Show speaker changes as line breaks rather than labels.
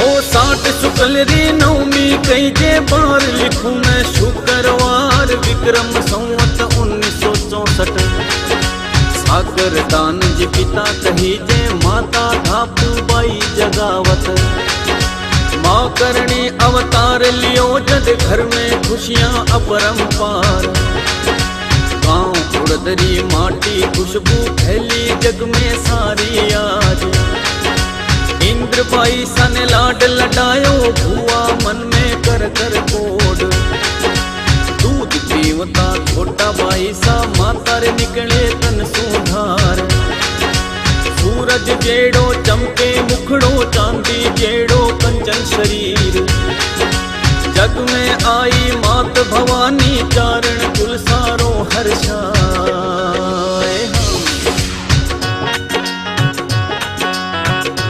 हो 60 शुक्ल री नवमी कई जे बार लिखूं मैं शुक्रवार विक्रम संवत 1964 सागर दान जी पिता कही जे माता धापू बाई जगावत माँ करणी अवतार लियो जद घर में खुशियां अपरंपार गाँव उड़दरी माटी खुशबू फैली जग में सारी आज इंद्र भाई सन लाड लडायो भुआ मन में कर कर कोड दूध पीवता छोटा भाई सा माता रे निकले तन सुधार सूरज जेड़ो चमके मुखड़ो चांदी जेड़ो कंचन शरीर जग में आई मात भवानी चार